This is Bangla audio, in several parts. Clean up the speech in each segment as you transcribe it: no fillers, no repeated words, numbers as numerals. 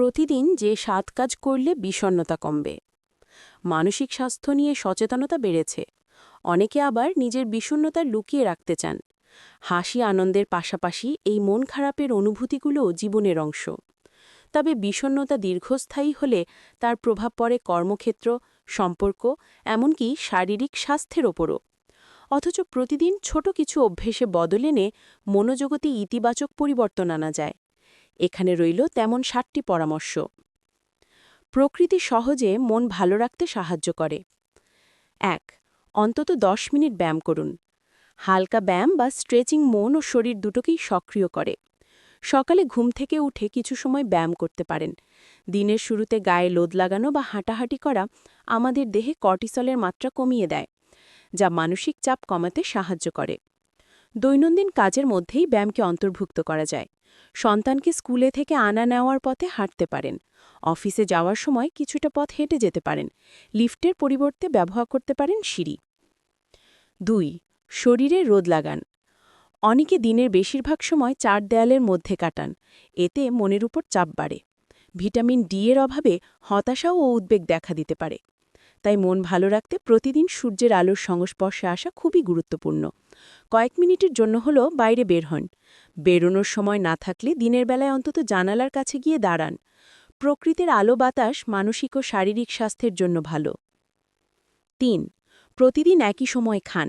প্রতিদিন যে ৭ কাজ করলে বিষণ্ণতা কমবে। মানসিক স্বাস্থ্য নিয়ে সচেতনতা বেড়েছে। অনেকে আবার নিজের বিষণ্ণতা লুকিয়ে রাখতে চান। হাসি আনন্দের পাশাপাশি এই মন খারাপের অনুভূতিগুলোও জীবনের অংশ। তবে বিষণ্ণতা দীর্ঘস্থায়ী হলে তার প্রভাব পড়ে কর্মক্ষেত্র, সম্পর্ক, এমনকি শারীরিক স্বাস্থ্যের ওপরও। অথচ প্রতিদিন ছোট কিছু অভ্যেসে বদল এনে মনোজগতে ইতিবাচক পরিবর্তন আনা যায়। এখানে রইল তেমন ৭টি পরামর্শ। প্রকৃতি সহজে মন ভালো রাখতে সাহায্য করে। ১. অন্তত ১০ মিনিট ব্যায়াম করুন। হালকা ব্যায়াম বা স্ট্রেচিং মন ও শরীর দুটোকেই সক্রিয় করে। সকালে ঘুম থেকে উঠে কিছু সময় ব্যায়াম করতে পারেন। দিনের শুরুতে গায়ে লোদ লাগানো বা হাঁটাহাঁটি করা আমাদের দেহে কর্টিসলের মাত্রা কমিয়ে দেয়, যা মানসিক চাপ কমাতে সাহায্য করে। দৈনন্দিন কাজের মধ্যেই ব্যায়ামকে অন্তর্ভুক্ত করা যায়। সন্তানকে স্কুলে থেকে আনা নেওয়ার পথে হাঁটতে পারেন। অফিসে যাওয়ার সময় কিছুটা পথ হেঁটে যেতে পারেন। লিফটের পরিবর্তে ব্যবহার করতে পারেন সিঁড়ি। ২. শরীরে রোদ লাগান। অনেকে দিনের বেশিরভাগ সময় ৪ দেয়ালের মধ্যে কাটান। এতে মনের উপর চাপ বাড়ে। ভিটামিন ডি এর অভাবে হতাশা ও উদ্বেগ দেখা দিতে পারে। তাই মন ভালো রাখতে প্রতিদিন সূর্যের আলোর সংস্পর্শে আসা খুবই গুরুত্বপূর্ণ। কয়েক মিনিটের জন্য হলেও বাইরে বের হন। বেরোনোর সময় না থাকলে দিনের বেলায় অন্তত জানালার কাছে গিয়ে দাঁড়ান। প্রকৃতির আলো বাতাস মানসিক ও শারীরিক স্বাস্থ্যের জন্য ভালো। ৩. প্রতিদিন একই সময় খান।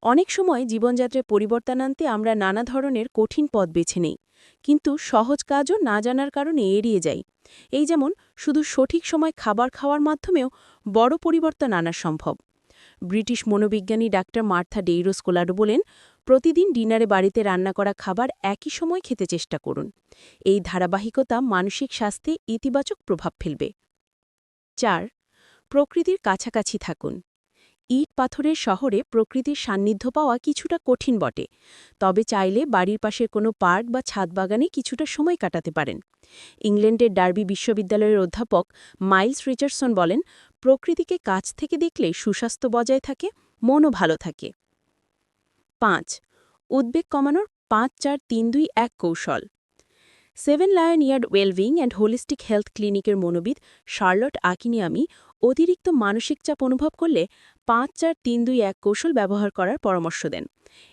অনেক সময় জীবনযাত্রায় পরিবর্তন আনতে আমরা নানা ধরনের কঠিন পথ বেছে নেই, কিন্তু সহজ কাজও না জানার কারণে এড়িয়ে যাই। এই যেমন শুধু সঠিক সময় খাবার খাওয়ার মাধ্যমেও বড় পরিবর্তন আনা সম্ভব। ব্রিটিশ মনোবিজ্ঞানী ডাক্তার মার্থা ডেইরোস্কোলারো বলেন, প্রতিদিন ডিনারে বাড়িতে রান্না করা খাবার একই সময় খেতে চেষ্টা করুন। এই ধারাবাহিকতা মানসিক স্বাস্থ্যে ইতিবাচক প্রভাব ফেলবে। ৪. প্রকৃতির কাছাকাছি থাকুন। ইট পাথরের শহরে প্রকৃতির সান্নিধ্য পাওয়া কিছুটা কঠিন বটে, তবে চাইলে বাড়ির পাশের কোনো পার্ক বা ছাদ বাগানে কিছুটা সময় কাটাতে পারেন। ইংল্যান্ডের ডার্বি বিশ্ববিদ্যালয়ের অধ্যাপক মাইলস রিচার্ডসন বলেন, প্রকৃতিকে কাছ থেকে দেখলে সুস্বাস্থ্য বজায় থাকে, মনও ভালো থাকে। ৫. উদ্বেগ কমানোর ৫-৪-৩-২-১ কৌশল। 7 lion yard wellbeing and holistic health ক্লিনিকের মনোবিদ শার্লট আকিনিয়ামি অতিরিক্ত মানসিক চাপ অনুভব করলে ৫-৪-৩-২-১ কৌশল ব্যবহার করার পরামর্শ দেন।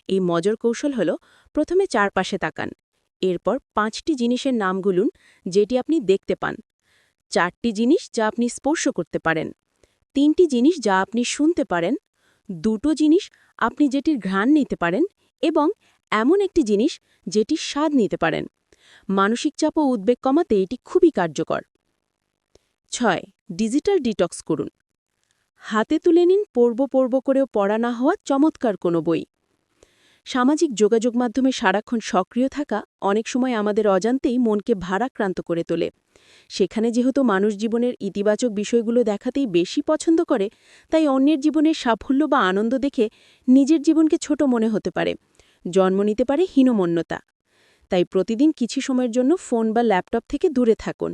এই মজার কৌশল হল, প্রথমে চারপাশে তাকান। এরপর ৫টি জিনিসের নাম গুলুন যেটি আপনি দেখতে পান, ৪টি জিনিস যা আপনি স্পর্শ করতে পারেন, ৩টি জিনিস যা আপনি শুনতে পারেন, ২টো জিনিস আপনি যেটির ঘ্রাণ নিতে পারেন এবং এমন একটি জিনিস যেটির স্বাদ নিতে পারেন। মানসিক চাপ ও উদ্বেগ কমাতে এটি খুবই কার্যকর। ৬. ডিজিটাল ডিটক্স করুন। হাতে তুলে নিন পড়ব করেও পড়া না হওয়া চমৎকার কোনো বই। সামাজিক যোগাযোগ মাধ্যমে সারাক্ষণ সক্রিয় থাকা অনেক সময় আমাদের অজান্তেই মনকে ভারাক্রান্ত করে তোলে। সেখানে যেহেতু মানুষ জীবনের ইতিবাচক বিষয়গুলো দেখাতেই বেশি পছন্দ করে, তাই অন্যের জীবনের সাফল্য বা আনন্দ দেখে নিজের জীবনকে ছোট মনে হতে পারে, জন্ম নিতে পারে হীনমন্যতা। তাই প্রতিদিন কিছু সময়ের জন্য ফোন বা ল্যাপটপ থেকে দূরে থাকুন।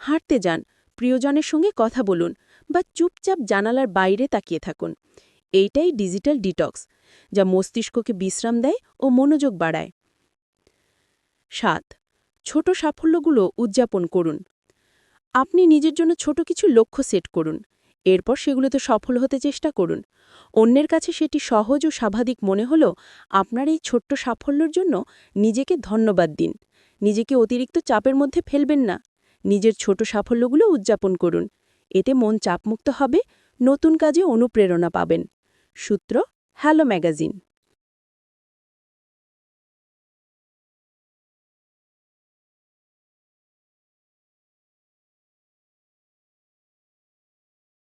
হাঁটতে যান, প্রিয়জনের সঙ্গে কথা বলুন বা চুপচাপ জানালার বাইরে তাকিয়ে থাকুন। এইটাই ডিজিটাল ডিটক্স, যা মস্তিষ্ককে বিশ্রাম দেয় ও মনোযোগ বাড়ায়। ৭. ছোট সাফল্যগুলো উদযাপন করুন। আপনি নিজের জন্য ছোট কিছু লক্ষ্য সেট করুন। এরপর সেগুলোতে সফল হতে চেষ্টা করুন। অন্যের কাছে সেটি সহজ ও স্বাভাবিক মনে হলেও আপনার এই ছোট্ট সাফল্যের জন্য নিজেকে ধন্যবাদ দিন। নিজেকে অতিরিক্ত চাপের মধ্যে ফেলবেন না। নিজের ছোট সাফল্যগুলো উদযাপন করুন। এতে মন চাপমুক্ত হবে, নতুন কাজে অনুপ্রেরণা পাবেন। সূত্র: হ্যালো ম্যাগাজিন।